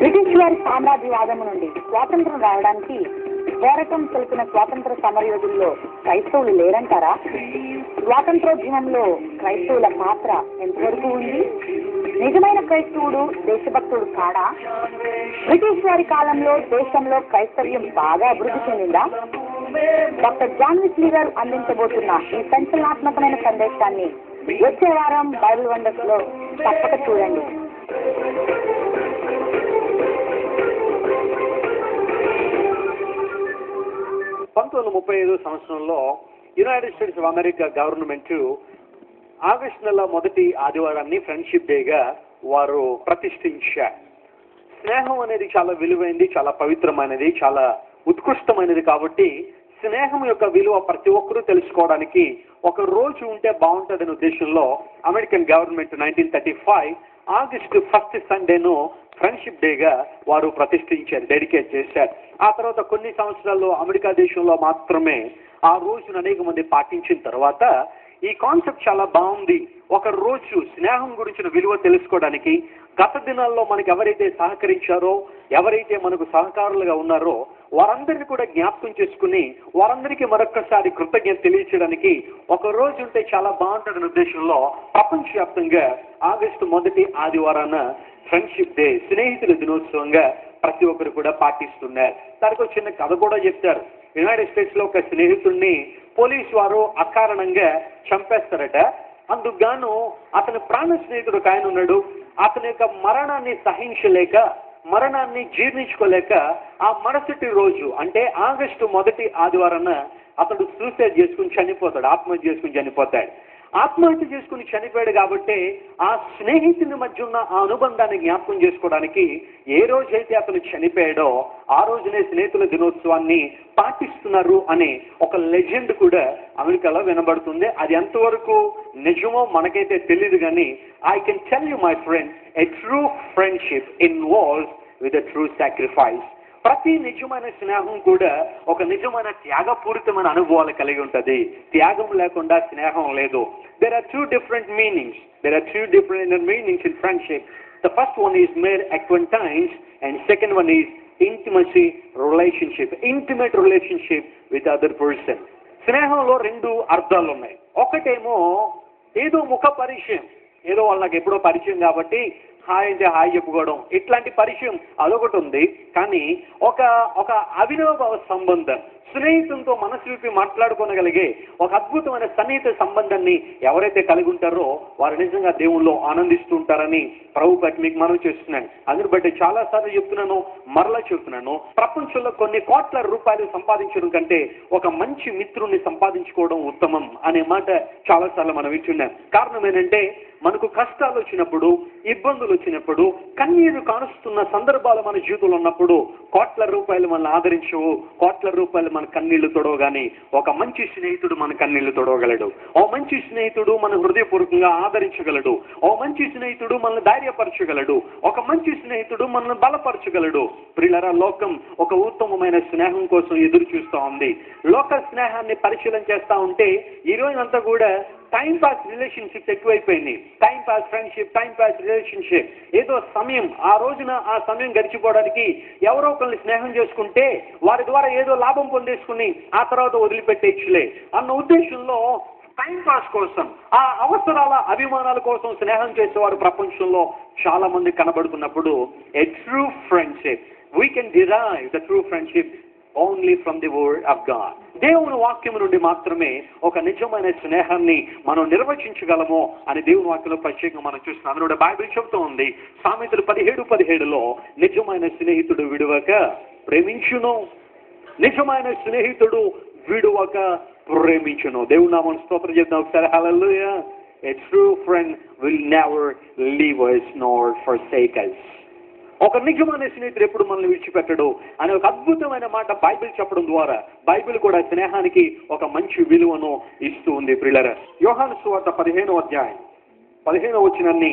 British వారి సామ్రాజ్యవాదము నుండి స్వాతంత్రం రావడానికి పోరాటం తెలిపిన స్వాతంత్ర సమరయోధుల్లో క్రైస్తవులు లేరంటారా? స్వాతంత్రోద్యమంలో క్రైస్తవుల పాత్ర ఎంతవరకు ఉంది? నిజమైన క్రైస్తవుడు దేశభక్తుడు కాడా? బ్రిటిష్ వారి కాలంలో దేశంలో క్రైస్తవ్యం బాగా అభివృద్ధి చెందిందా? డాక్టర్ జాన్ వెస్లీ గారు అందించబోతున్న ఈ సంచలనాత్మకమైన సందేశాన్ని వచ్చే వారం బైబిల్ వండర్స్ లో తప్పక చూడండి. 1935 సంవత్సరంలో United states of America government August నెల మొదటి ఆదివారాన్ని ఫ్రెండ్షిప్ డేగా వారు ప్రతిష్ఠించారు. స్నేహం అనేది చాలా విలువైనది, చాలా పవిత్రమైనది, చాలా ఉత్కృష్టమైనది. కాబట్టి స్నేహం యొక్క విలువ ప్రతి ఒక్కరూ తెలుసుకోవడానికి ఒక రోజు ఉంటే బాగుంటుందనే ఉద్దేశంలో అమెరికన్ గవర్నమెంట్ 1935 ఆగస్టు 1st సండేను ఫ్రెండ్షిప్ డేగా వారు ప్రతిష్ఠించారు, డెడికేట్ చేశారు. ఆ తర్వాత కొన్ని సంవత్సరాల్లో అమెరికా దేశంలో మాత్రమే ఆ రోజును అనేక మంది పాటించిన తర్వాత ఈ కాన్సెప్ట్ చాలా బాగుంది. ఒక రోజు స్నేహం గురించిన విలువ తెలుసుకోవడానికి గత దినాల్లో మనకు ఎవరైతే సహకరించారో, ఎవరైతే మనకు సహకారులుగా ఉన్నారో వారందరినీ కూడా జ్ఞాపకం చేసుకుని వారందరికీ మరొక్కసారి కృతజ్ఞత తెలియచేయడానికి ఒక రోజు ఉంటే చాలా బాగుంటుందనే ఉద్దేశంలో ప్రపంచవ్యాప్తంగా ఆగస్టు మొదటి ఆదివారాన ఫ్రెండ్షిప్ డే, స్నేహితుల దినోత్సవంగా ప్రతి ఒక్కరు కూడా పాటిస్తున్నారు. దానికి ఒక చిన్న కథ కూడా చెప్తారు. యునైటెడ్ స్టేట్స్ లో ఒక స్నేహితుడిని పోలీసు వారు అకారణంగా చంపేస్తారట. అందుకు గాను అతని ప్రాణ స్నేహితుడు ఒక ఆయన ఉన్నాడు. అతని యొక్క మరణాన్ని సహించలేక, మరణాన్ని జీర్ణించుకోలేక ఆ మరుసటి రోజు అంటే ఆగస్టు మొదటి ఆదివారాన అతడు సూసైడ్ చేసుకుని చనిపోతాడు, ఆత్మహత్య చేసుకుని చనిపోతాడు. ఆత్మహత్య చేసుకుని చనిపోయాడు కాబట్టి ఆ స్నేహితుని మధ్య ఉన్న ఆ అనుబంధాన్ని జ్ఞాపకం చేసుకోవడానికి ఏ రోజైతే అతను చనిపోయాడో ఆ రోజునే స్నేహితుల దినోత్సవాన్ని పాటిస్తున్నారు అనే ఒక లెజెండ్ కూడా అమెరికాలో వినబడుతుంది. అది ఎంతవరకు నిజమో మనకైతే తెలియదు, కానీ I can tell you my friend, a true friendship involves with a true sacrifice. ప్రతి నిజమైన స్నేహం కూడా ఒక నిజమైన త్యాగపూరితమైన అనుభవాలు కలిగి ఉంటుంది. త్యాగం లేకుండా స్నేహం లేదు. There are two different meanings. There are two different meanings in friendship. The first one is mere acquaintance and second one is intimacy relationship. Intimate relationship with other person. స్నేహంలో రెండు అర్థాలు ఉన్నాయి. ఒకటేమో ఏదో ముఖ పరిచయం, ఏదో వాళ్ళకి ఎప్పుడో పరిచయం కాబట్టి హాయ్ అంటే హాయ్ చెప్పుకోవడం, ఇట్లాంటి పరిచయం అదొకటి ఉంది. కానీ ఒక అవినాభావ సంబంధం, స్నేహితులతో మనసు విప్పి మాట్లాడుకోగలిగే ఒక అద్భుతమైన సన్నిహిత సంబంధాన్ని ఎవరైతే కలిగి ఉంటారో వారు నిజంగా దేవుల్లో ఆనందిస్తూ ఉంటారని ప్రభు బట్టి మీకు మనవి చేస్తున్నాను. అందుని బట్టి చాలా సార్లు చెప్తున్నాను, మరలా చెప్తున్నాను, ప్రపంచంలో కొన్ని కోట్ల రూపాయలు సంపాదించడం కంటే ఒక మంచి మిత్రుణ్ణి సంపాదించుకోవడం ఉత్తమం అనే మాట చాలా సార్లు మనం వింటున్నాం. కారణం ఏంటంటే మనకు కష్టాలు వచ్చినప్పుడు, ఇబ్బందులు వచ్చినప్పుడు, కన్నీరు కానుస్తున్న సందర్భాలు మన జీవితంలో ఉన్నప్పుడు కోట్ల రూపాయలు మనల్ని ఆదరించవు, కోట్ల రూపాయలు మన కన్నీళ్లు తొడవగాని ఒక మంచి స్నేహితుడు మన కన్నీళ్లు తొడవగలడు. ఓ మంచి స్నేహితుడు మన హృదయపూర్వకంగా ఆదరించగలడు. ఓ మంచి స్నేహితుడు మనల్ని ధైర్యపరచగలడు. ఒక మంచి స్నేహితుడు మనల్ని బలపరచగలడు. ప్రియులారా, లోకం ఒక ఉత్తమమైన స్నేహం కోసం ఎదురు చూస్తూ ఉంది. లోక స్నేహాన్ని పరిశీలన చేస్తా ఉంటే ఈ రోజంతా కూడా టైం పాస్ రిలేషన్షిప్ ఎక్కువైపోయింది. Time pass friendship, time pass relationship, ఏదో సమయం, ఆ రోజున ఆ సమయం గడిచిపోవడానికి ఎవరో ఒకరిని స్నేహం చేసుకుంటే వారి ద్వారా ఏదో లాభం పొందేసుకుని ఆ తర్వాత వదిలిపెట్టేచ్చులే అన్న ఉద్దేశంలో టైం పాస్ కోసం, ఆ అవసరాల అభిమానాల కోసం స్నేహం చేసేవారు ప్రపంచంలో చాలా మంది కనబడుతున్నప్పుడు a true friendship, we can derive the true friendship only from the word of God. దేవుని వాక్యం నుండి మాత్రమే ఒక నిజమైన స్నేహాన్ని మనం నిర్వచించగలము అని దేవుని వాక్యంలో ప్రత్యేకంగా మనం చూస్తున్నాం. అందులో బైబిల్ చెబుతూ ఉంది, సామెతలు 17:17 నిజమైన స్నేహితుడు విడువక ప్రేమించును, నిజమైన స్నేహితుడు విడువక ప్రేమించును. దేవుని నామమున స్తోత్రం చెప్తాం ఒకసారి. హల్లెలూయా. A true friend will never leave us nor forsake us. ఒక నిజమైన స్నేహితుడు ఎప్పుడు మనల్ని విడిచిపెట్టడు అనే ఒక అద్భుతమైన మాట బైబిల్ చెప్పడం ద్వారా బైబిల్ కూడా స్నేహానికి ఒక మంచి విలువను ఇస్తూ ఉంది. ప్రియులారా, యోహాను సువార్త 15వ అధ్యాయం 15వ వచనాన్ని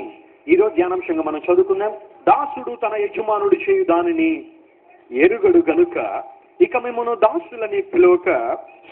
ఈరోజు ధ్యానాంశంగా మనం చదువుకున్నాం. దాసుడు తన యజమానుడు చేయు దానిని ఎరుగడు గనుక ఇక మిమ్మల్ని దాసులని పిలువక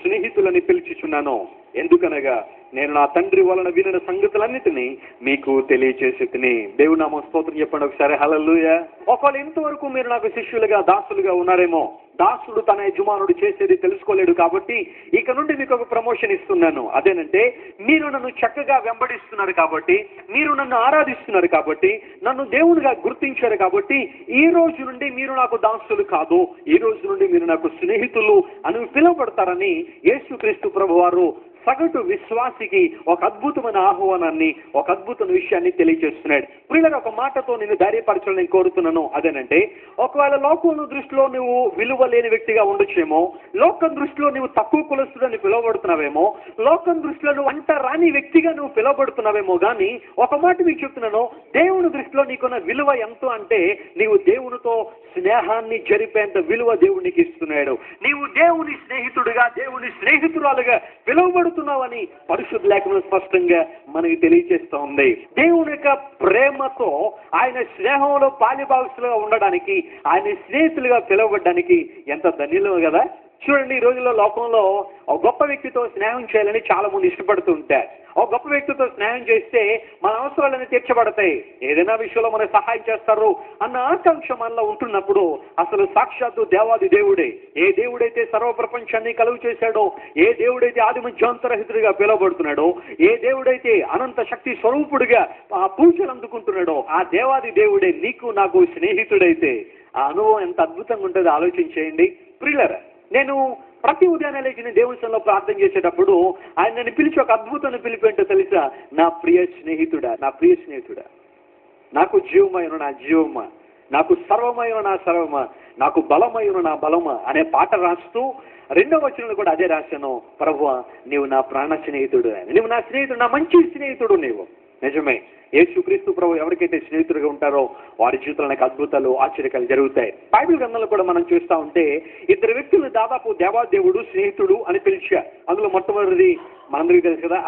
స్నేహితులని పిలుచుచున్నాను. ఎందుకనగా నేను నా తండ్రి వలన వినిన సంగతులన్నిటినీ మీకు తెలియచేసి తిని. దేవుని నామం స్తోత్రం చెప్పండి ఒకసారి. హల్లెలూయా. ఒకవేళ ఇంతవరకు మీరు నాకు శిష్యులుగా దాసులుగా ఉన్నారేమో, దాసుడు తన యజమానుడు చేసేది తెలుసుకోలేడు కాబట్టి ఇక నుండి మీకు ఒక ప్రమోషన్ ఇస్తున్నాను. అదేనంటే మీరు నన్ను చక్కగా వెంబడిస్తున్నారు కాబట్టి, మీరు నన్ను ఆరాధిస్తున్నారు కాబట్టి, నన్ను దేవునిగా గుర్తించారు కాబట్టి ఈ రోజు నుండి మీరు నాకు దాసులు కాదు, ఈ రోజు నుండి మీరు నాకు స్నేహితులు అని పిలువబడతారని యేసుక్రీస్తు ప్రభువారు సగటు విశ్వాసికి ఒక అద్భుతమైన ఆహ్వానాన్ని, ఒక అద్భుతమైన విషయాన్ని తెలియజేస్తున్నాడు. ప్రియులారా, ఒక మాటతో నేను ధైర్యపరచాలని నేను కోరుతున్నాను. అదేనంటే ఒకవేళ లోకం దృష్టిలో నువ్వు విలువ లేని వ్యక్తిగా ఉండొచ్చేమో, లోకం దృష్టిలో నువ్వు తక్కువ కులస్తుడని పిలువబడుతున్నావేమో, లోకం దృష్టిలో నువ్వు అంట రాని వ్యక్తిగా నువ్వు పిలువబడుతున్నావేమో, కానీ ఒక మాట మీకు చెప్తున్నాను, దేవుని దృష్టిలో నీకున్న విలువ ఎంతో అంటే నీవు దేవునితో స్నేహాన్ని జరిపేంత విలువ దేవునికి ఇస్తున్నాడు. నీవు దేవుని స్నేహితుడిగా, దేవుని స్నేహితురాలుగా పిలువబడుతున్నావని పరిశుద్ధ లేఖనం స్పష్టంగా మనకి తెలియజేస్తూ ఉంది. దేవుని యొక్క ప్రేమతో ఆయన స్నేహంలో పాలిభాగస్తులుగా ఉండడానికి, ఆయన స్నేహితులుగా పిలువబడడానికి ఎంత ధన్యులు కదా. చూడండి, ఈ రోజుల్లో లోకంలో ఒక గొప్ప వ్యక్తితో స్నేహం చేయాలని చాలా మంది ఇష్టపడుతూ ఉంటారు. ఒక గొప్ప వ్యక్తితో స్నేహం చేస్తే మన అవసరాలన్నీ తీర్చబడతాయి, ఏదైనా విషయంలో మనకు సహాయం చేస్తారు అన్న ఆకాంక్ష మనలో ఉంటున్నప్పుడు అసలు సాక్షాత్తు దేవాది దేవుడే, ఏ దేవుడైతే సర్వ ప్రపంచాన్ని కలుగు చేశాడో, ఏ దేవుడైతే ఆది మధ్యాంతరహితుడిగా పిలువబడుతున్నాడో, ఏ దేవుడైతే అనంత శక్తి స్వరూపుడిగా ఆ పూజలు అందుకుంటున్నాడో, ఆ దేవాది దేవుడే నీకు నాకు స్నేహితుడైతే ఆ అనుభవం ఎంత అద్భుతంగా ఉంటుందో ఆలోచించేయండి. ప్రియులారా, నేను ప్రతి ఉదయాన్నే లేచి దేవుని సన్నిధిలో ప్రార్థన చేసేటప్పుడు ఆయన నన్ను పిలిచి ఒక అద్భుతాన్ని పిలిపేంటో తెలుసా? నా ప్రియ స్నేహితుడా, నా ప్రియ స్నేహితుడా, నాకు జీవమైన నా జీవమా, నాకు సర్వమైన నా సర్వమా, నాకు బలమైన నా బలమా అనే పాట రాస్తూ 2వ వచనంలో కూడా అదే రాశాను. ప్రభువా, నీవు నా ప్రాణ స్నేహితుడు, నీవు నా స్నేహితుడు, నా మంచి స్నేహితుడు నీవు. నిజమే, యేసుక్రీస్తు ప్రభు ఎవరికైతే స్నేహితుడిగా ఉంటారో వారి జీవితంలో నాకు అద్భుతాలు, ఆశ్చర్యకాలు జరుగుతాయి. బైబిల్ గ్రంథంలో కూడా మనం చూస్తూ ఉంటే 2 వ్యక్తులు దాదాపు దేవాదేవుడు స్నేహితుడు అని పిలిచారు. అందులో మొట్టమొదటిది మనందరికీ తెలుసు కదా,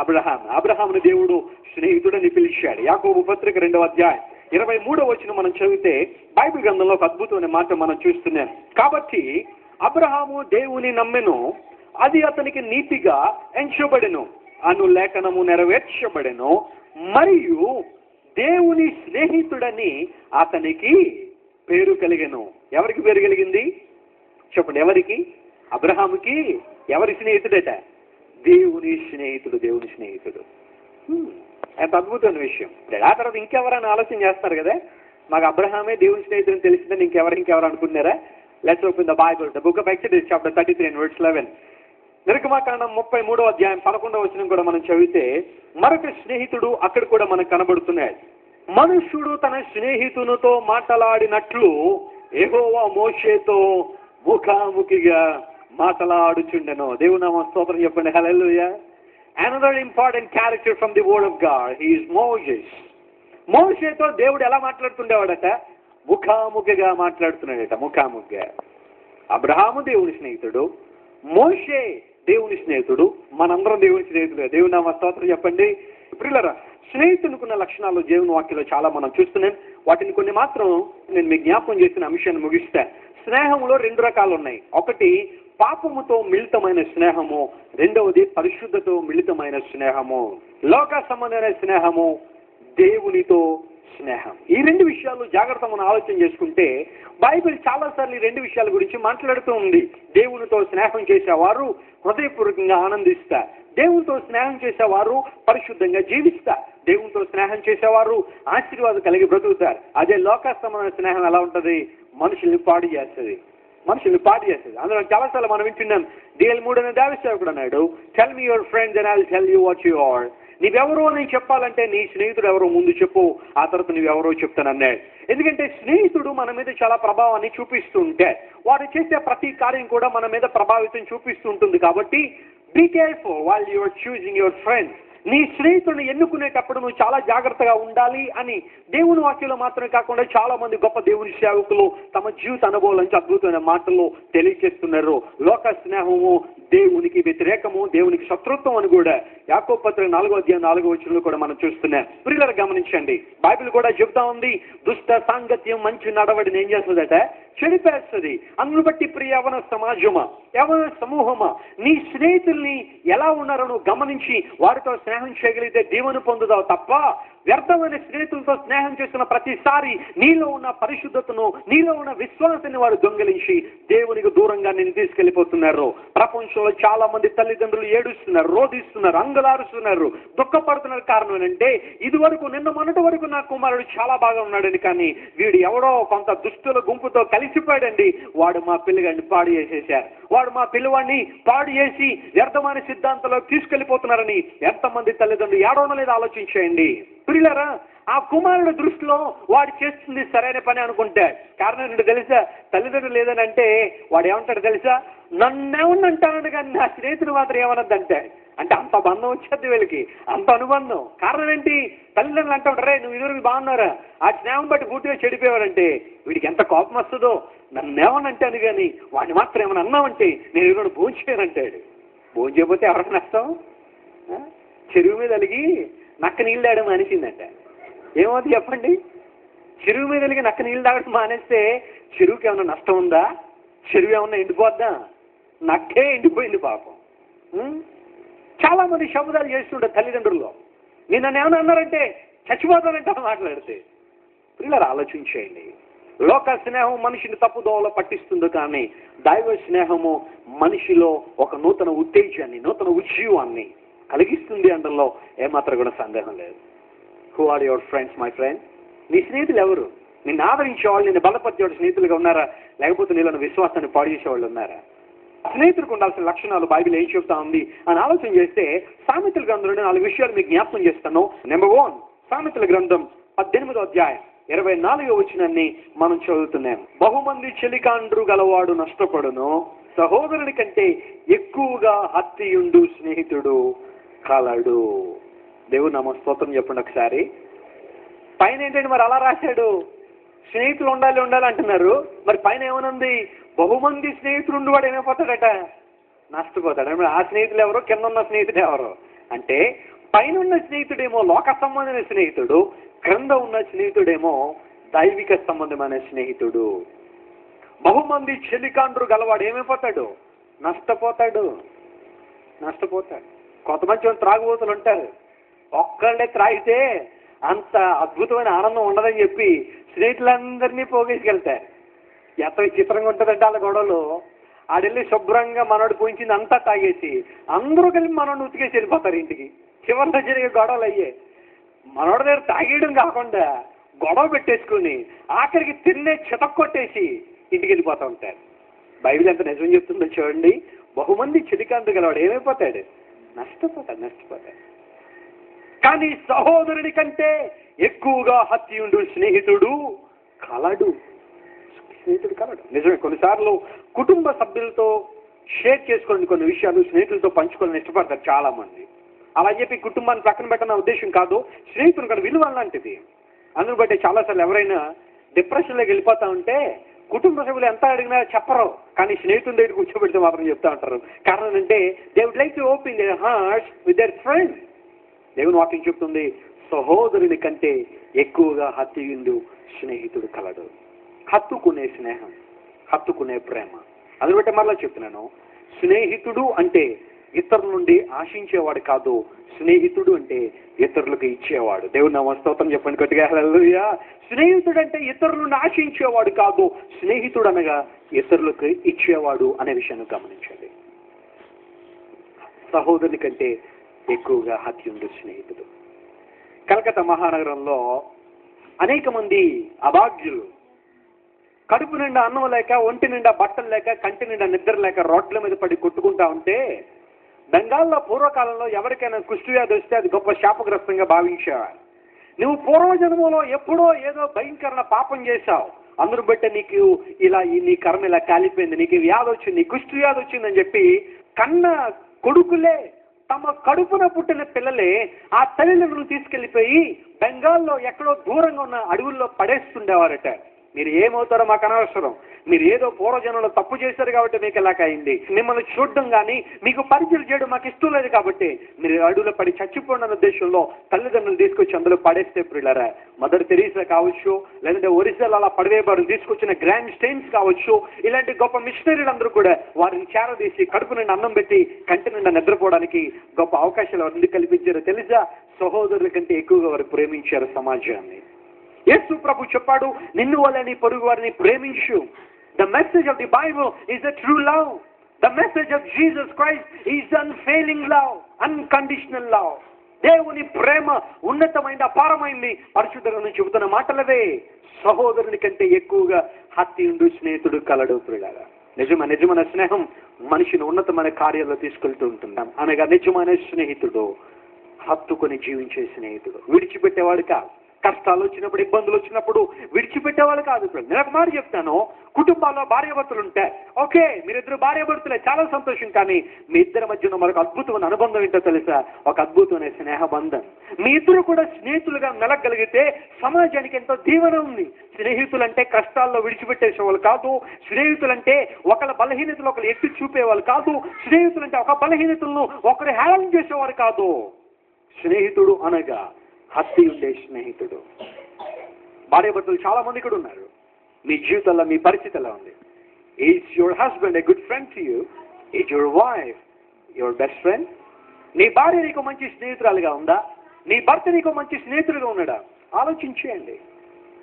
అబ్రహాముని దేవుడు స్నేహితుడని పిలిచాడు. యాకోబు పత్రిక 2వ అధ్యాయం 23వ వచనం మనం చదివితే బైబిల్ గ్రంథంలో ఒక అద్భుతమైన మాట మనం చూస్తున్నాం. కాబట్టి అబ్రహాము దేవుని నమ్మెను, అది అతనికి నీతిగా ఎంచబడెను అను లేఖనము నెరవేర్చబడెను, మరియు దేవుని స్నేహితుడని అతనికి పేరు కలిగెను. ఎవరికి పేరు కలిగింది చెప్పండి? ఎవరికి? అబ్రహాముకి. ఎవరి స్నేహితుడట? దేవుని స్నేహితుడు, దేవుని స్నేహితుడు. ఎంత అద్భుతమైన విషయం. ఆ తర్వాత ఇంకెవరైనా ఆలోచన చేస్తారు కదా, మాకు అబ్రహామే దేవుని స్నేహితుడిని తెలిసిందని ఇంకెవరు అనుకున్నారా? Let's open the Bible, the book of exodus chapter 33 and verse 11. నిర్గమకాండం 33వ అధ్యాయం 11వ వచనం కూడా మనం చదివితే మరొక స్నేహితుడు అక్కడ కూడా మనకు కనబడుతున్నాడు. మనుష్యుడు తన స్నేహితునితో మాట్లాడినట్లు యెహోవా మోషేతో ముఖాముఖిగా మాట్లాడుచుండెను. దేవుని నామం స్తోత్రం చెప్పండి. హల్లెలూయా. Another important character from the word of God, he is Moses. మోషేతో దేవుడు ఎలా మాట్లాడుతుండేవాడట? ముఖాముఖిగా మాట్లాడుతున్నాడట, ముఖాముఖిగా. అబ్రహాము దేవుని స్నేహితుడు, మోషే దేవుని స్నేహితుడు, మనందరం దేవుని స్నేహితుడు. దేవుని నామ స్తోత్రం చెప్పండి. ప్రియులారా, స్నేహితునికున్న లక్షణాలు దేవుని వాక్యంలో చాలా మనం చూస్తున్నాం. వాటిని కొన్ని మాత్రం నేను మీకు జ్ఞాపకం చేసిన అంశాన్ని ముగిస్తా. స్నేహంలో 2 రకాలు ఉన్నాయి. ఒకటి పాపముతో మిళితమైన స్నేహము, రెండవది పరిశుద్ధతో మిళితమైన స్నేహము. లోక సంబంధమైన స్నేహము, దేవునితో స్నేహం. ఈ 2 విషయాలు జాగ్రత్తగా మనం ఆలోచన చేసుకుంటే బైబిల్ చాలాసార్లు ఈ 2 విషయాల గురించి మాట్లాడుతూ ఉంది. దేవునితో స్నేహం చేసేవారు హృదయపూర్వకంగా ఆనందిస్తారు, దేవునితో స్నేహం చేసేవారు పరిశుద్ధంగా జీవిస్తారు, దేవునితో స్నేహం చేసేవారు ఆశీర్వాదం కలిగి బ్రతుకుతారు. అదే లోక సంబంధమైన స్నేహం ఎలా ఉంటుంది? మనుషుల్ని పాడు చేస్తుంది. అందులో చాలాసార్లు మనం వింటున్నాం. DL 3 అనే దేవసేవకుడు అన్నాడు, tell me your friends and I will tell you what you are. నీవెవరో అని చెప్పాలంటే నీ స్నేహితుడు ఎవరో ముందు చెప్పు, ఆ తర్వాత నువ్వెవరో చెప్తానన్నాడు. ఎందుకంటే స్నేహితుడు మన మీద చాలా ప్రభావాన్ని చూపిస్తూ ఉంటే వారు చేసే ప్రతి కార్యం కూడా మన మీద ప్రభావితం చూపిస్తూ ఉంటుంది. కాబట్టి be careful while you are choosing your friends. నీ స్నేహితుడిని ఎన్నుకునేటప్పుడు నువ్వు చాలా జాగ్రత్తగా ఉండాలి అని దేవుని వాక్యంలో మాత్రమే కాకుండా చాలా మంది గొప్ప దేవుని సేవకులు తమ జీవిత అనుభవాల నుంచి అద్భుతమైన మాటలు తెలియజేస్తున్నారు. లోక స్నేహము దేవునికి వ్యతిరేకము, దేవునికి శత్రుత్వం అని కూడా యాకోబు పత్రిక 4వ అధ్యాయం 4వ వచనంలో కూడా మనం చూస్తున్నాం. ప్రియులారా, గమనించండి, బైబిల్ కూడా చెబుతా ఉంది, దుష్ట సాంగత్యం మంచి నడవడిని ఏం చేస్తుందట? చెడిపేస్తుంది. అందును బట్టి ప్రియ యవన సమాజమా, యవన సమూహమా, నీ స్నేహితుల్ని ఎలా ఉన్నారో నువ్వు గమనించి వారితో స్నేహం చేయగలిగితే దీవెన పొందుదావు తప్ప వ్యర్థమైన స్నేహితులతో స్నేహం చేస్తున్న ప్రతిసారి నీలో ఉన్న పరిశుద్ధతను, నీలో ఉన్న విశ్వాసాన్ని వారు దొంగిలించి దేవునికి దూరంగా నేను తీసుకెళ్లిపోతున్నారు. ప్రపంచంలో చాలా మంది తల్లిదండ్రులు ఏడుస్తున్నారు, రోధిస్తున్నారు, అంగలారుస్తున్నారు, దుఃఖపడుతున్నారు. కారణం ఏంటంటే ఇదివరకు నిన్న మొన్నటి వరకు నా కుమారుడు చాలా బాగా ఉన్నాడని, కానీ వీడు ఎవడో కొంత దుస్తుల గుంపుతో కలిసిపోయాడండి, వాడు మా పిల్లగాడిని పాడు చేసేశారు, వాడు మా పిల్లవాడిని పాడు చేసి వ్యర్థమైన సిద్ధాంతంలో తీసుకెళ్లిపోతున్నారని ఎంతమంది తల్లిదండ్రులు ఏడవడం లేదు ఆలోచించేయండి. ప్రియులారా, ఆ కుమారుడు దృష్టిలో వాడు చేస్తుంది సరైన పని అనుకుంటాడు. కారణం ఏంటో తెలుసా? తల్లిదండ్రులు లేదని అంటే వాడు ఏమంటాడు తెలుసా? నన్నేమన్నంటాడు కానీ నా స్నేహితుడు మాత్రం ఏమన్నదంటాడు. అంటే అంత బంధం వచ్చేది వీళ్ళకి, అంత అనుబంధం. కారణం ఏంటి? తల్లిదండ్రులు అంటూ ఉంటారే, నువ్వు ఇదివరకు బాగున్నారా, ఆ స్నేహం బట్టి పూర్తిగా చెడిపోయావంటే వీడికి ఎంత కోపం వస్తుందో. నన్నేమనంటాను కానీ వాడిని మాత్రం ఏమైనా అన్నామంటే నేను ఇదివరకు భోజనం చేయనంటాడు. భోజనం చేయకపోతే ఎవరైనా నష్టం? చెరువు మీద అలిగి నక్క నీళ్ళు తాగడం మానేసిందంట. ఏమవుతుంది చెప్పండి? చెరువు మీద వెలిగి నక్క నీళ్ళు తాగడం మానేస్తే చెరువుకి ఏమైనా నష్టం ఉందా? చెరువు ఏమన్నా ఎండిపోద్దా? నక్కే ఎండిపోయింది పాపం. చాలా మంది శబ్దాలు చేస్తుంటారు తల్లిదండ్రుల్లో. నన్ను ఏమైనా అన్నారంటే చచ్చిపోతానంటే మాట్లాడితే. పిల్లలు ఆలోచించేయండి. లోక స్నేహం మనిషిని తప్పుదోవలో పట్టిస్తుంది, కానీ దైవ స్నేహము మనిషిలో ఒక నూతన ఉత్తేజాన్ని, నూతన ఉజ్జీవాన్ని కలిగిస్తుంది అనడంలో ఏమాత్రం కూడా సందేహం లేదు. Who are your friends my friend? నీ స్నేహితులు ఎవరు? నిన్ను ఆదరించేవాళ్ళు, నిన్ను బలపరిచేవాళ్ళు స్నేహితులుగా ఉన్నారా, లేకపోతే నీలో విశ్వాసాన్ని పాడు చేసేవాళ్ళు ఉన్నారా? స్నేహితులకు ఉండాల్సిన లక్షణాలు బైబిల్ ఏం చెప్తా ఉంది అని ఆలోచన చేస్తే సామెతల గ్రంథంలో 4 విషయాలు మీకు జ్ఞాపకం చేస్తాను. నెంబర్ 1, సామెతల గ్రంథం 18వ అధ్యాయం 24వ వచనాన్ని మనం చదువుతున్నాం. బహుమంది చెలికాండ్రు గలవాడు నష్టపడును, సహోదరుని కంటే ఎక్కువగా హత్తియుండు స్నేహితుడు కలడు. దేవుడు నామ స్తోత్రం చెప్పండి ఒకసారి. పైన ఏంటంటే మరి అలా రాశాడు, స్నేహితులు ఉండాలి ఉండాలి అంటున్నారు. మరి పైన ఏమనుంది? బహుమంది స్నేహితులు ఉండేవాడు ఏమైపోతాడట? నష్టపోతాడు. ఆ స్నేహితులు ఎవరో, కింద ఉన్న స్నేహితుడు ఎవరో అంటే, పైన ఉన్న స్నేహితుడేమో లోక సంబంధమైన స్నేహితుడు, క్రింద ఉన్న స్నేహితుడేమో దైవిక సంబంధమైన స్నేహితుడు. బహుమంది చెలికాండ్రు గలవాడు ఏమైపోతాడు? నష్టపోతాడు. కొంతమంది త్రాగుబోతులు ఉంటారు, ఒక్కళ్ళే త్రాగితే అంత అద్భుతమైన ఆనందం ఉండదని చెప్పి స్నేహితులందరినీ పోగేసుకెళ్తారు. ఎంత విచిత్రంగా ఉంటుందంటే వాళ్ళ గొడవలు. ఆడెళ్ళి శుభ్రంగా మనోడు పోయించింది అంతా తాగేసి అందరూ కలిపి మనోడిని ఉతికేసి వెళ్ళిపోతారు ఇంటికి. చివరిలో జరిగే గొడవలు అయ్యే. మనోడి దగ్గర తాగేయడం కాకుండా గొడవ పెట్టేసుకుని ఆఖరికి తిన్నే చితక్కొట్టేసి ఇంటికి వెళ్ళిపోతూ ఉంటారు. బైబిల్ ఎంత నిజం చెప్తుందో చూడండి. బహుమంది చెలికాండ్రు గలవాడు ఏమైపోతాడు? నష్టపోతాడు. కానీ సహోదరుని కంటే ఎక్కువగా హత్యుండు స్నేహితుడు కలడు. నిజమే. కొన్నిసార్లు కుటుంబ సభ్యులతో షేర్ చేసుకోండి కొన్ని విషయాలు, స్నేహితులతో పంచుకోవాలని ఇష్టపడతారు చాలా మంది. అలా చెప్పి కుటుంబాన్ని పక్కన పెట్టన్న ఉద్దేశం కాదు. స్నేహితులు కూడా విలువ లాంటిది. అందును బట్టి చాలాసార్లు ఎవరైనా డిప్రెషన్లోకి వెళ్ళిపోతా ఉంటే కుటుంబ సభ్యులు ఎంత అడిగినా చెప్పరు, కానీ స్నేహితుల దగ్గర కూర్చోబెడితే మాత్రం చెప్తా ఉంటారు. కారణం అంటే they would like to open their hearts with their friends. దేవుని వాక్యం చెప్తుంది, సహోదరుని కంటే ఎక్కువగా హత్యుండు స్నేహితుడు కలడు. హత్తుకునే స్నేహం, హత్తుకునే ప్రేమ. అందును బట్టి మరలా చెప్తున్నాను, స్నేహితుడు అంటే ఇతరుల నుండి ఆశించేవాడు కాదు, స్నేహితుడు అంటే ఇతరులకు ఇచ్చేవాడు. దేవుని నామ స్తోత్రం చెప్పండి గట్టిగా హల్లెలూయా. స్నేహితుడు అంటే ఇతరుల నుండి ఆశించేవాడు కాదు, స్నేహితుడు అనగా ఇతరులకు ఇచ్చేవాడు అనే విషయాన్ని గమనించండి. సహోదరుని కంటే ఎక్కువగా హత్యుండు స్నేహితుడు. కలకత్తా మహానగరంలో అనేక మంది అభాగ్యులు కడుపు నిండా అన్నం లేక, ఒంటి నిండా బట్టలు లేక, కంటి నిండా నిద్ర లేక రోడ్ల మీద పడి కొట్టుకుంటా ఉంటే, బెంగాల్లో పూర్వకాలంలో ఎవరికైనా కుష్ఠవ్యాధి వస్తే అది గొప్ప శాపగ్రస్తంగా భావించేవారు. నువ్వు పూర్వజన్మలో ఎప్పుడో ఏదో భయంకరమైన పాపం చేశావు, అందరూ బట్టి నీకు ఇలా నీ కర్మ ఇలా కాలిపోయింది, నీకు వ్యాధి వచ్చింది, కుష్ఠవ్యాధి వచ్చిందని చెప్పి కన్న కొడుకులే, తమ కడుపున పుట్టిన పిల్లలే ఆ తల్లిదండ్రులు తీసుకెళ్లిపోయి బెంగాల్లో ఎక్కడో దూరంగా ఉన్న అడవుల్లో పడేస్తుండేవారట. మీరు ఏమవుతారో మాకు అనవసరం, మీరు ఏదో పూర్వజనంలో తప్పు చేశారు కాబట్టి మీకు ఇలాగైంది. మిమ్మల్ని చూడడం కానీ మీకు పరిచయం చేయడం మాకు ఇష్టం లేదు కాబట్టి మీరు అడుగులో పడి చచ్చిపోండి అన్న ఉద్దేశంలో తల్లిదండ్రులు తీసుకొచ్చి అందులో పడేస్తే ప్రియులారా, మదర్ తెరీసా కావచ్చు, లేదంటే ఒరిజినల్ అలా పడవేయబడి తీసుకొచ్చిన గ్రాండ్ స్టెయిన్స్ కావచ్చు, ఇలాంటి గొప్ప మిషనరీలు అందరూ కూడా వారిని చేరదీసి కడుపు నిండా అన్నం పెట్టి కంటి నిండా నిద్రపోవడానికి గొప్ప అవకాశాలు వారు ఎందుకు కల్పించారో తెలుసా? సహోదరుల కంటే ఎక్కువగా వారు ప్రేమించారు సమాజాన్ని. యేసు ప్రభు చెప్పాడు, నిన్ను వల్ల నీ పొరుగు వారిని ప్రేమించు. The message of the Bible is a true love. The message of Jesus Christ is unfailing love, unconditional love. దేవుని ప్రేమ ఉన్నతమైంది, అపారమైంది. పరిశుద్ధంగా చెబుతున్న మాటలవే. సహోదరుని కంటే ఎక్కువగా హత్యుండు స్నేహితుడు కలడు ప్రియులారా. నిజమైన స్నేహం మనిషిని ఉన్నతమైన కార్యాల్లో తీసుకెళ్తూ ఉంటున్నాం. అనగా నిజమైన స్నేహితుడు హత్తుకొని జీవించే స్నేహితుడు, విడిచిపెట్టేవాడు కాదు. కష్టాలు వచ్చినప్పుడు, ఇబ్బందులు వచ్చినప్పుడు విడిచిపెట్టేవాళ్ళు కాదు. నేను ఒక మాట చెప్తాను, కుటుంబాల్లో భార్యాభర్తలు ఉంటే ఓకే, మీరిద్దరు భార్యాభర్తలే, చాలా సంతోషం. కానీ మీ ఇద్దరి మధ్యన మరొక అద్భుతమైన అనుబంధం ఏంటో తెలుసా? ఒక అద్భుతమైన స్నేహ బంధం. మీ ఇద్దరు కూడా స్నేహితులుగా మెలగలిగితే సమాజానికి ఎంతో దీవెన ఉంది. స్నేహితులంటే కష్టాల్లో విడిచిపెట్టేసేవాళ్ళు కాదు. స్నేహితులంటే ఒకళ్ళ బలహీనతలు ఒకరు ఎత్తి చూపేవాళ్ళు కాదు. స్నేహితులంటే ఒక బలహీనతలను ఒకరు హేళన చేసేవారు కాదు. స్నేహితుడు అనగా హత్తి ఉండే స్నేహితుడు. భార్యాభర్తలు చాలా మంది ఇక్కడ ఉన్నారు. మీ జీవితంలో మీ పరిస్థితి ఎలా ఉంది? Is your husband a good friend to you? Is your wife your best friend? నీ భార్య నీకు మంచి స్నేహితురాలుగా ఉందా? నీ భర్త నీకు మంచి స్నేహితుడిగా ఉన్నాడా? ఆలోచించేయండి.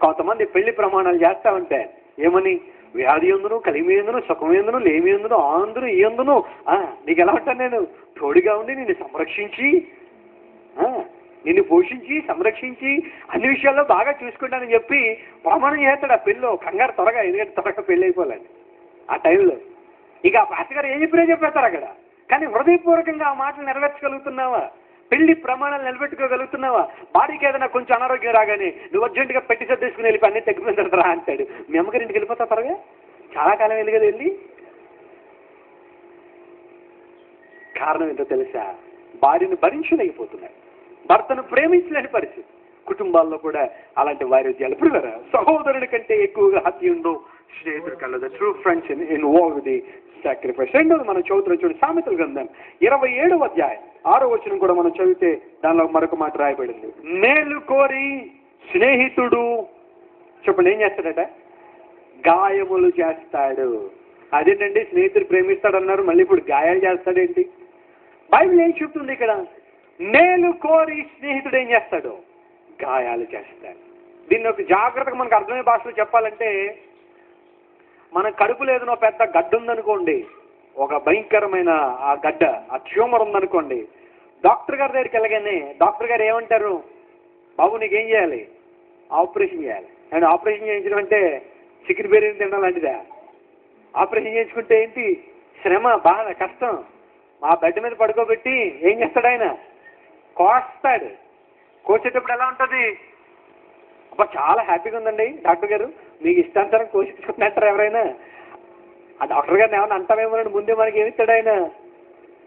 కొంతమంది పెళ్లి ప్రమాణాలు చేస్తా ఉంటే ఏమని, వ్యాధి ఎందును, కలిమి ఎందును, సుఖం ఎందును, లేమి ఎందును, ఆందును ఈ ఎందును నీకు ఎలా ఉంటాను నేను తోడుగా ఉండి నిన్ను సంరక్షించి, నిన్ను పోషించి సంరక్షించి అన్ని విషయాల్లో బాగా చూసుకుంటానని చెప్పి ప్రమాణం చేస్తాడు. ఆ పెళ్ళిలో కంగారు త్వరగా, ఎందుకంటే త్వరగా పెళ్ళి అయిపోలేదు ఆ టైంలో. ఇక ఆ పాస్టర్ గారు ఏం చెప్పేస్తారు అక్కడ. కానీ హృదయపూర్వకంగా ఆ మాటలు నెరవేర్చగలుగుతున్నావా? పెళ్లి ప్రమాణాలు నిలబెట్టుకోగలుగుతున్నావా? భార్యకి ఏదైనా కొంచెం అనారోగ్యం రాగానే నువ్వు అర్జెంటుగా పెట్టి సర్దేసుకుని వెళ్ళి అన్నీ తగ్గిపోయిన తర్వాత రా అంటాడు. మీ అమ్మగారింటికి వెళ్ళిపోతా త్వరగా, చాలా కాలం వెళ్ళి కదా వెళ్ళి. కారణం ఏంటో తెలుసా? భార్యను భరించలేకపోతున్నాడు, భర్తను ప్రేమించలేని పరిస్థితి. కుటుంబాల్లో కూడా అలాంటి వైరుధ్యాలు. ఇప్పుడు సహోదరుని కంటే ఎక్కువగా హత్యుండు స్నేహితుడు కలదు. True friends involve the sacrifice. రెండోది మనం చదువుతున్న చూడండి, సామెతల గ్రంథం 27వ అధ్యాయం 6వ వచనం కూడా మనం చదివితే దానిలో మరొక మాట రాయబడింది. మేలు కోరి స్నేహితుడు చెప్పండి ఏం చేస్తాడట? గాయములు చేస్తాడు. అదేంటండి స్నేహితుడు ప్రేమిస్తాడన్నారు, మళ్ళీ ఇప్పుడు గాయాలు చేస్తాడేంటి? బైబిల్ ఏం చెప్తుంది ఇక్కడ? మేలు కోరి స్నేహితుడు ఏం చేస్తాడు? గాయాలు చేస్తాడు. దీన్ని ఒక జాగ్రత్తగా మనకు అర్థమయ్యే భాషలో చెప్పాలంటే, మన కడుపులో ఏదైనా పెద్ద గడ్డ ఉందనుకోండి, ఒక భయంకరమైన ఆ గడ్డ, ఆ ట్యూమర్ ఉందనుకోండి, డాక్టర్ గారి దగ్గరికి వెళ్ళగానే డాక్టర్ గారు ఏమంటారు? బాబు నీకేం చేయాలి? ఆపరేషన్ చేయాలి. అండ్ ఆపరేషన్ చేయించడం అంటే చికెన్ బిర్యానీ తినడం లాంటిదా? ఆపరేషన్ చేయించుకుంటే ఏంటి శ్రమ, బాధ, కష్టం. ఆ బెడ్ మీద పడుకోబెట్టి ఏం చేస్తాడు ఆయన? కోస్తాడు. కోసేటప్పుడు ఎలా ఉంటుంది? అబ్బా చాలా హ్యాపీగా ఉందండి డాక్టర్ గారు, మీకు ఇష్టానుసారం కోసేసుకుంటారు ఎవరైనా? ఆ డాక్టర్ గారిని ఏమైనా అంటామేమోనండి, ముందే మనకి ఏమిస్తాడు ఆయన?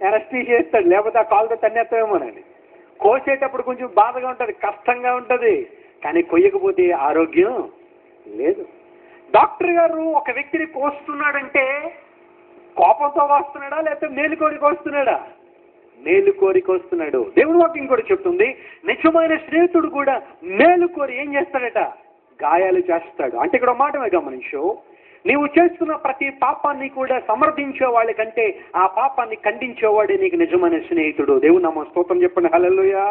ఎనస్టీషియా చేస్తాడు, లేకపోతే ఆ కాలుతో తన్నేస్తామేమోనండి. కోసేటప్పుడు కొంచెం బాధగా ఉంటుంది, కష్టంగా ఉంటుంది. కానీ కొయ్యకపోతే ఆరోగ్యం లేదు. డాక్టర్ గారు ఒక వ్యక్తిని కోస్తున్నాడంటే కోపంతో కోస్తున్నాడా, లేకపోతే మేలు కోరి కోస్తున్నాడా? మేలు కోరి కోస్తున్నాడు. దేవుని వాక్యం కూడా చెప్తుంది, నిజమైన స్నేహితుడు కూడా మేలు కోరి ఏం చేస్తాడట? గాయాలు చేస్తాడు. అంటే ఇక్కడ మాట గమనించు, నీవు చేస్తున్న ప్రతి పాపాన్ని కూడా సమర్థించే వాళ్ళ కంటే ఆ పాపాన్ని ఖండించేవాడే నీకు నిజమైన స్నేహితుడు. దేవుని నామమున స్తోత్రం చెప్పండి. హల్లెలూయా.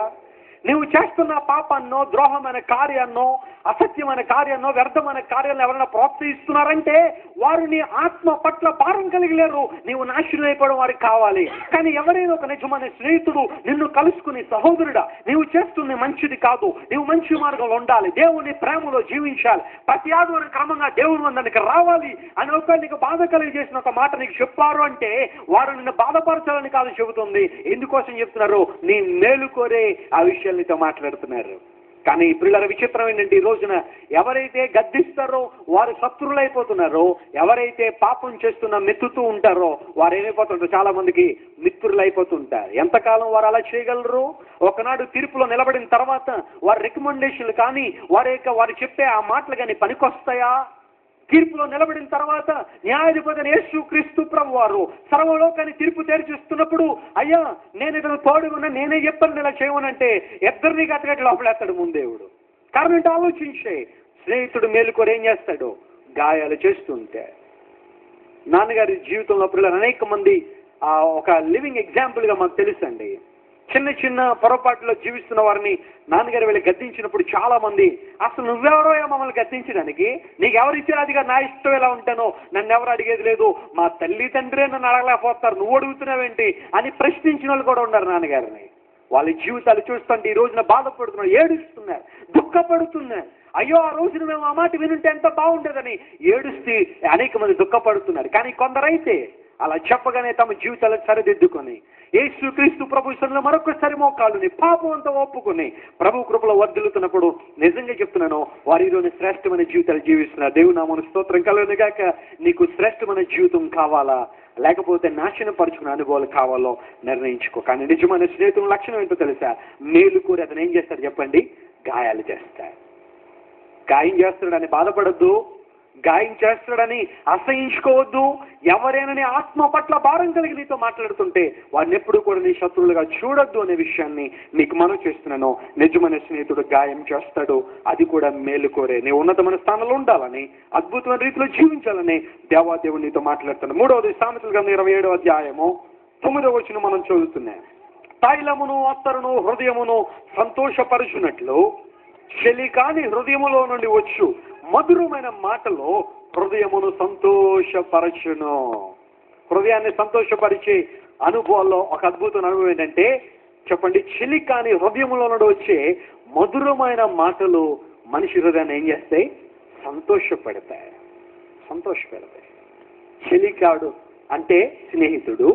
నువ్వు చేస్తున్న పాపాన్నో, ద్రోహమైన కార్యాన్నో, అసత్యమైన కార్యాన్నో, వ్యర్థమైన కార్యాలను ఎవరైనా ప్రోత్సహిస్తున్నారంటే వారు నీ ఆత్మ పట్ల భారం కలిగి లేరు, నీవు నాశనం అయిపోవడం వారికి కావాలి. కానీ ఎవరైనా ఒక నిజమైన స్నేహితుడు నిన్ను కలుసుకుని, సహోదరుడా నీవు చేస్తుంది మంచిది కాదు, నీవు మంచి మార్గంలో ఉండాలి, దేవుని ప్రేమలో జీవించాలి, ప్రతి ఆదివారం క్రమంగా దేవుని మందనికి రావాలి అని ఒక నీకు బాధ కలిగి చేసిన ఒక మాట నీకు చెప్పారు అంటే వారు నిన్ను బాధపరచాలని కాదు చెబుతుంది. ఎందుకోసం చెప్తున్నారు? నీ మేలు కోరే ఆ విషయాలతో మాట్లాడుతున్నారు. కానీ పిల్లల విచిత్రం ఏంటంటే, ఈ రోజున ఎవరైతే గద్దిస్తారో వారు శత్రువులైపోతున్నారో, ఎవరైతే పాపం చేస్తున్న మెత్తుతూ ఉంటారో వారు ఏమైపోతుంటారు? చాలా మందికి మిత్రులు అయిపోతుంటారు. ఎంతకాలం వారు అలా చేయగలరు? ఒకనాడు తీర్పులో నిలబడిన తర్వాత వారి రికమెండేషన్లు కానీ వారు చెప్పే ఆ మాటలు కానీ పనికొస్తాయా? తీర్పులో నిలబడిన తర్వాత న్యాయాధిపతి యేసు క్రీస్తు ప్రభు వారు సర్వలోకాన్ని తీర్పు తెరిచిస్తున్నప్పుడు, అయ్యా నేను ఇతను తోడుగున్నా, నేనే చెప్పాను ఇలా చేయమనంటే ఇద్దరిని గట్టగట్టి లోపలేస్తాడు ముందేవుడు. కారణం ఏంటో ఆలోచించే. స్నేహితుడు మేలుకోరు ఏం చేస్తాడు? గాయాలు చేస్తుంటే. నాన్నగారి జీవితంలో పిల్లలు అనేక మంది ఒక లివింగ్ ఎగ్జాంపుల్గా మాకు తెలుసండి. చిన్న చిన్న పొరపాటులో జీవిస్తున్న వారిని నాన్నగారు వెళ్ళి గద్దించినప్పుడు చాలా మంది, అసలు నువ్వెవరో మమ్మల్ని గద్దించడానికి, నీకు ఎవరు ఇచ్చారు అదిగా, నా ఇష్టం ఎలా ఉంటానో, నన్ను ఎవరు అడిగేది లేదు, మా తల్లి తండ్రే నన్ను అడగలేకపోతారు, నువ్వు అడుగుతున్నావేంటి అని ప్రశ్నించిన వాళ్ళు కూడా ఉన్నారు నాన్నగారిని. వాళ్ళ జీవితాలు చూస్తుంటే ఈ రోజున బాధపడుతున్నారు, ఏడుస్తున్నారు, దుఃఖపడుతున్నారు. అయ్యో ఆ రోజున మేము ఆ మాట వినుంటే ఎంత బాగుండేదని ఏడుస్తూ అనేక మంది దుఃఖపడుతున్నారు. కానీ కొందరైతే అలా చెప్పగానే తమ జీవితాలను సరిదిద్దుకొని యేసుక్రీస్తు ప్రభు సన్నిధిలో మరొకసారి మోకాళ్ళుని పాపం అంతా ఒప్పుకొని ప్రభు కృపలో వర్ధిల్లుతున్నప్పుడు నిజంగా చెప్తున్నాను, వారిలోని శ్రేష్టమైన జీవితాలు జీవిస్తున్నారు. దేవుని నామమున స్తోత్రం కలుగును గాక. నీకు శ్రేష్టమైన జీవితం కావాలా, లేకపోతే నాశనపరుచుకునే అనుభవాలు కావాలో నిర్ణయించుకో. కానీ నిజమైన స్నేహితుల లక్షణం ఏంటో తెలుసా? మేలు కోరి అతను ఏం చేస్తాడు చెప్పండి? గాయాలు చేస్తాడు. గాయం చేస్తాడని బాధపడద్దు, గాయం చేస్తాడని అసహించుకోవద్దు. ఎవరైనా ఆత్మ పట్ల భారం కలిగి నీతో మాట్లాడుతుంటే వాడిని ఎప్పుడు కూడా నీ శత్రువులుగా చూడొద్దు అనే విషయాన్ని నీకు మనవి చేస్తున్నాను. నిజమైన స్నేహితుడు గాయం చేస్తాడు, అది కూడా మేలు కోరే. నీ ఉన్నతమైన స్థానంలో ఉండాలని, అద్భుతమైన రీతిలో జీవించాలని దేవాదేవుడు నీతో మాట్లాడుతున్నాడు. 3వది సామెతల గ్రంథం 27వ అధ్యాయము 9వ వచనం మనం చదువుతున్నాం. తైలమును అత్తరును హృదయమును సంతోషపరుచున్నట్లు చెలికాని హృదయములో నుండి వచ్చు మధురమైన మాటలు హృదయమును సంతోషపరచును. హృదయాన్ని సంతోషపరిచే అనుభవాల్లో ఒక అద్భుతమైన అనుభవం ఏంటంటే చెప్పండి, చెలికాని హృదయములో నుండి వచ్చే మధురమైన మాటలు మనిషి హృదయాన్ని ఏం చేస్తాయి? సంతోషపెడతాయి. చెలికాడు అంటే స్నేహితుడు.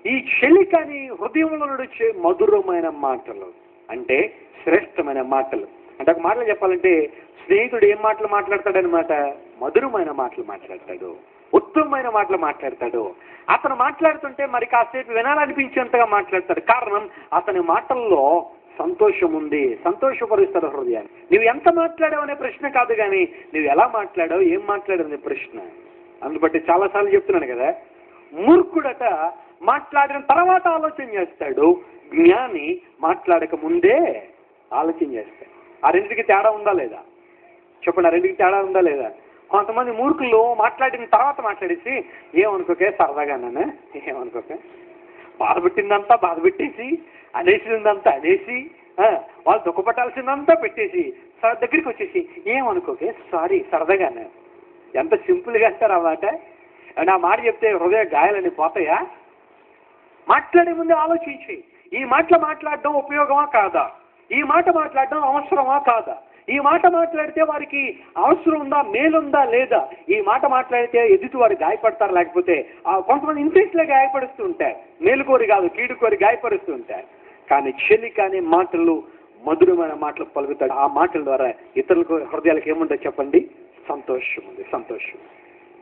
ఈ చెలికాని హృదయంలో నుండి వచ్చే మధురమైన మాటలు అంటే శ్రేష్టమైన మాటలు. అంటే ఒక మాటలు చెప్పాలంటే స్నేహితుడు ఏం మాటలు మాట్లాడతాడనమాట? మధురమైన మాటలు మాట్లాడతాడు, ఉత్తమమైన మాటలు మాట్లాడతాడు. అతను మాట్లాడుతుంటే మరి కాసేపు వినాలనిపించేంతగా మాట్లాడతాడు. కారణం అతని మాటల్లో సంతోషం ఉంది, సంతోషపరుస్తాడు హృదయాన్ని. నువ్వు ఎంత మాట్లాడావు అనే ప్రశ్న కాదు, కానీ నువ్వు ఎలా మాట్లాడావు, ఏం మాట్లాడావు అనే ప్రశ్న. అందుబట్టి చాలాసార్లు చెప్తున్నాను కదా, మూర్ఖుడట మాట్లాడిన తర్వాత ఆలోచన చేస్తాడు, జ్ఞాని మాట్లాడక ముందే ఆలోచన చేస్తాడు. ఆ రెండింటికి తేడా ఉందా లేదా చెప్పండి? ఆ రెండింటికి తేడా ఉందా లేదా? కొంతమంది మూర్ఖులు మాట్లాడిన తర్వాత మాట్లాడేసి ఏమనుకోకే, సరదాగానే ఏమనుకోకే, బాధపెట్టిందంతా బాధ పెట్టేసి, అనేసిందంతా అనేసి, వాళ్ళు దుఃఖపట్టాల్సిందంతా పెట్టేసి దగ్గరికి వచ్చేసి ఏమనుకోకే, సారీ, సరదాగానే. ఎంత సింపుల్గా అంటారు ఆ మాట. నా మాట చెప్తే హృదయ గాయాలని పోతాయా? మాట్లాడే ముందే ఆలోచించి, ఈ మాటలు మాట్లాడడం ఉపయోగమా కాదా, ఈ మాట మాట్లాడడం అవసరమా కాదా, ఈ మాట మాట్లాడితే వారికి అవసరం ఉందా, మేలుందా లేదా, ఈ మాట మాట్లాడితే ఎదుటి వారు గాయపడతారు, లేకపోతే కొంతమంది ఇంట్రెస్ట్లే గాయపడుతూ ఉంటారు, మేలుకోరి కాదు కీడుకోరి గాయపరుస్తూ ఉంటారు. కానీ చెలికాని మాటలు, మధురమైన మాటలు పలుకుతాడు. ఆ మాటల ద్వారా ఇతరులకు హృదయాలకు ఏముంటుంది చెప్పండి? సంతోషం ఉంది, సంతోషం.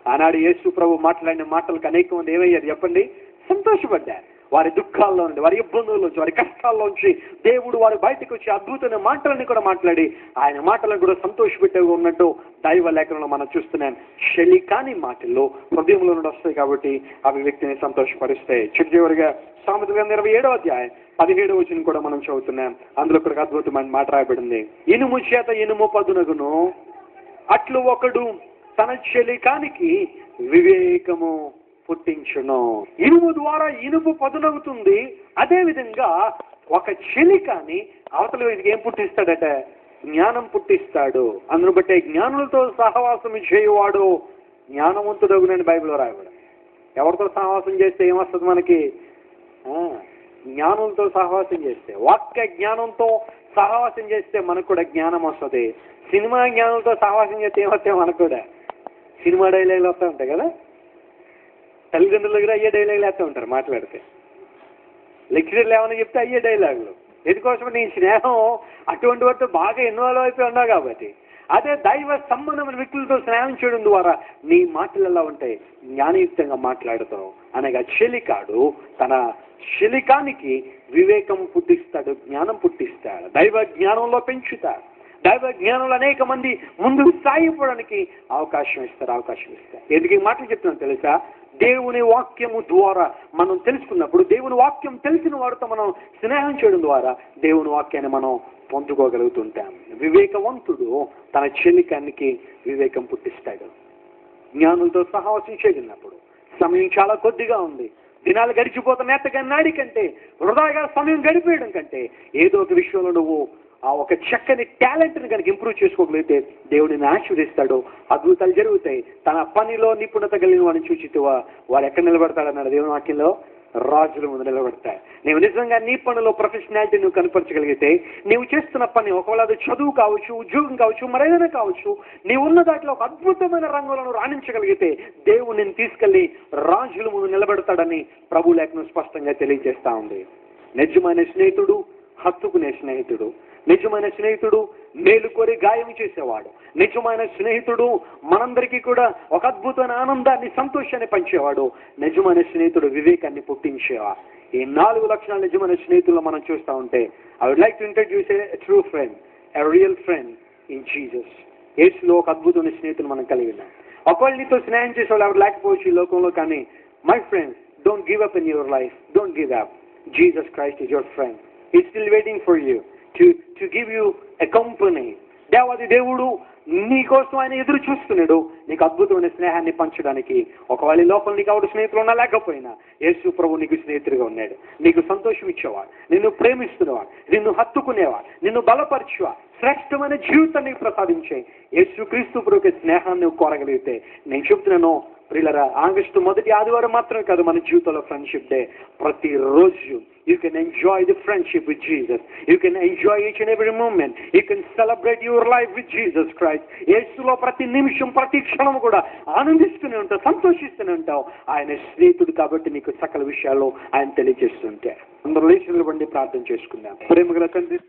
ఆనాడు యేసు ప్రభు మాట్లాడిన మాటలకు అనేక మంది ఏమయ్యారు చెప్పండి? సంతోషపడ్డారు. వారి దుఃఖాల్లో నుండి, వారి ఇబ్బందుల్లోంచి, వారి కష్టాల్లోంచి దేవుడు వారు బయటకు వచ్చి అద్భుతమైన మాటలని కూడా మాట్లాడి ఆయన మాటలను కూడా సంతోషపెట్టే ఉన్నట్టు దైవ లేఖనంలో మనం చూస్తున్నాం. చెలికాని మాటల్లో హృదయంలో నుండి వస్తాయి కాబట్టి అవి వ్యక్తిని సంతోషపరుస్తాయి. చివరిగా సామెతల గ్రంథం 27వ అధ్యాయం 17వ వచనం కూడా మనం చదువుతున్నాం. అందులో ఒక అద్భుతమైన మాట రాయబడింది. ఇనుము చేత ఇనుము పదునగును, అట్లు ఒకడు తన చెలికానికి వివేకము పుట్టించును. ఇనుము ద్వారా ఇనుము పదునవుతుంది. అదే విధంగా ఒక చెలికాని అవతల వ్యక్తికి ఏం పుట్టిస్తాడట? జ్ఞానం పుట్టిస్తాడు. అందును బట్టే జ్ఞానులతో సహవాసం చేయవాడు జ్ఞానవంతుడగునని బైబిల్లో రాయబడి. ఎవరితో సహవాసం చేస్తే ఏమొస్తుంది మనకి? జ్ఞానులతో సహవాసం చేస్తే, వాక్య జ్ఞానంతో సహవాసం చేస్తే మనకు కూడా జ్ఞానం వస్తుంది. సినిమా జ్ఞానంతో సహవాసం చేస్తే ఏమొస్తాయి మనకు కూడా? సినిమా డైలాగులు వస్తూ ఉంటాయి కదా, తల్లిదండ్రుల దగ్గర అయ్యే డైలాగులు వేస్తూ ఉంటారు మాట్లాడితే. లెక్చరర్లు ఏమైనా చెప్తే అయ్యే డైలాగులు. ఎందుకోసం? నీ స్నేహం అటువంటి వాటితో బాగా ఇన్వాల్వ్ అయిపోయి ఉన్నావు కాబట్టి. అదే దైవ సంబంధమైన వ్యక్తులతో స్నేహం చేయడం ద్వారా నీ మాటలు ఎలా ఉంటాయి? జ్ఞానయుక్తంగా మాట్లాడుతావు. అనగా చెలికాడు తన చెలికానికి వివేకం పుట్టిస్తాడు, జ్ఞానం పుట్టిస్తాడు, దైవ జ్ఞానంలో పెంచుతాడు. దైవ జ్ఞానులు అనేక మంది ముందుకు సాగిపోవడానికి అవకాశం ఇస్తారు. ఎందుకు ఈ మాటలు చెప్తున్నాను తెలుసా? దేవుని వాక్యము ద్వారా మనం తెలుసుకున్నప్పుడు, దేవుని వాక్యం తెలిసిన వారితో మనం స్నేహం చేయడం ద్వారా దేవుని వాక్యాన్ని మనం పొందుకోగలుగుతుంటాం. వివేకవంతుడు తన చెలికానికి వివేకం పుట్టిస్తాడు. జ్ఞానులతో సహవాసం చేయగలిగినప్పుడు, సమయం చాలా కొద్దిగా ఉంది, దినాలు గడిచిపోతున్న నాడి కంటే వృధాగా సమయం గడిపేయడం కంటే ఏదో ఒక విషయంలో నువ్వు ఆ ఒక చక్కని టాలెంట్ని కనుక ఇంప్రూవ్ చేసుకోగలిగితే దేవుడిని ఆశీర్వదిస్తాడు. అద్భుతాలు జరుగుతాయి. తన పనిలో నిపుణత కలిగిన వాడిని చూచితివా వాడు ఎక్కడ నిలబడతాడన్నాడు దేవుని వాక్యంలో? రాజుల ముందు నిలబడతాయి. నీవు నిజంగా నీ పనిలో ప్రొఫెషనాలిటీ నువ్వు కనపరచగలిగితే, నీవు చేస్తున్న పని ఒకవేళ అది చదువు కావచ్చు, ఉద్యోగం కావచ్చు, మరేదైనా కావచ్చు, నీవు ఉన్న దాంట్లో ఒక అద్భుతమైన రంగంలో నువ్వు రాణించగలిగితే దేవుడు నేను తీసుకెళ్లి రాజుల ముందు నిలబెడతాడని ప్రభు లేఖనం స్పష్టంగా తెలియజేస్తా ఉంది. నిజమైన స్నేహితుడు హత్తుకునే స్నేహితుడు, నిజమైన స్నేహితుడు మేలు కోరి గాయం చేసేవాడు, నిజమైన స్నేహితుడు మనందరికీ కూడా ఒక అద్భుతమైన ఆనందాన్ని, సంతోషాన్ని పంచేవాడు, నిజమైన స్నేహితుడు వివేకాన్ని పుట్టించేవాడు. ఈ 4 లక్షణాలు నిజమైన స్నేహితుల్లో మనం చూస్తూ ఉంటే, I would like to introduce a true friend, a real friend in Jesus. యేసులో ఒక అద్భుతమైన స్నేహితులు మనం కలిగి ఉన్నాం. ఒకవేళ నీతో స్నేహం చేసేవాళ్ళు ఎవరు లేకపోవచ్చు ఈ లోకంలో, కానీ my friends, don't give up in your life, don't give up. Jesus Christ is your friend. He's still waiting for you to give you a company. దేవాది దేవుడు నీకోసం ఆయన ఎదురు చూస్తున్నాడు నీకు అద్భుతమైన స్నేహాన్ని పంచడానికి. ఒకవేళ లోపల నీకు ఎవరు స్నేహితులు ఉన్నా లేకపోయినా యేసు ప్రభు నీకు స్నేహితుడిగా ఉన్నాడు. నీకు సంతోషం ఇచ్చేవాడు, నిన్ను ప్రేమిస్తున్నవాడు, నిన్ను హత్తుకునేవాడు, నిన్ను బలపరిచేవాడు, శ్రేష్టమైన జీవితాన్ని ప్రసాదించే యేసు క్రీస్తు ప్రభుకి స్నేహాన్ని నువ్వు కోరగలిగితే, నేను చెప్తున్నాను ప్రియులరా, ఆగస్టు మొదటి ఆదివారం మాత్రమే కాదు మన జీవితంలో ఫ్రెండ్షిప్ డే. ప్రతిరోజు you can enjoy the friendship with Jesus. You can enjoy each and every moment. You can celebrate your life with Jesus Christ. యేసులో ప్రతి నిమిషం, ప్రతి క్షణం కూడా ఆనందిస్తూనే ఉంటావు, సంతోషిస్తూనే ఉంటావు. ఆయన స్నేహితుడు కాబట్టి నీకు సకల విషయాల్లో ఆయన తెలియజేస్తుంటే. అందరూ లేచి నిలబడి ప్రార్థన చేసుకుందాం. ప్రేమగల తండ్రి.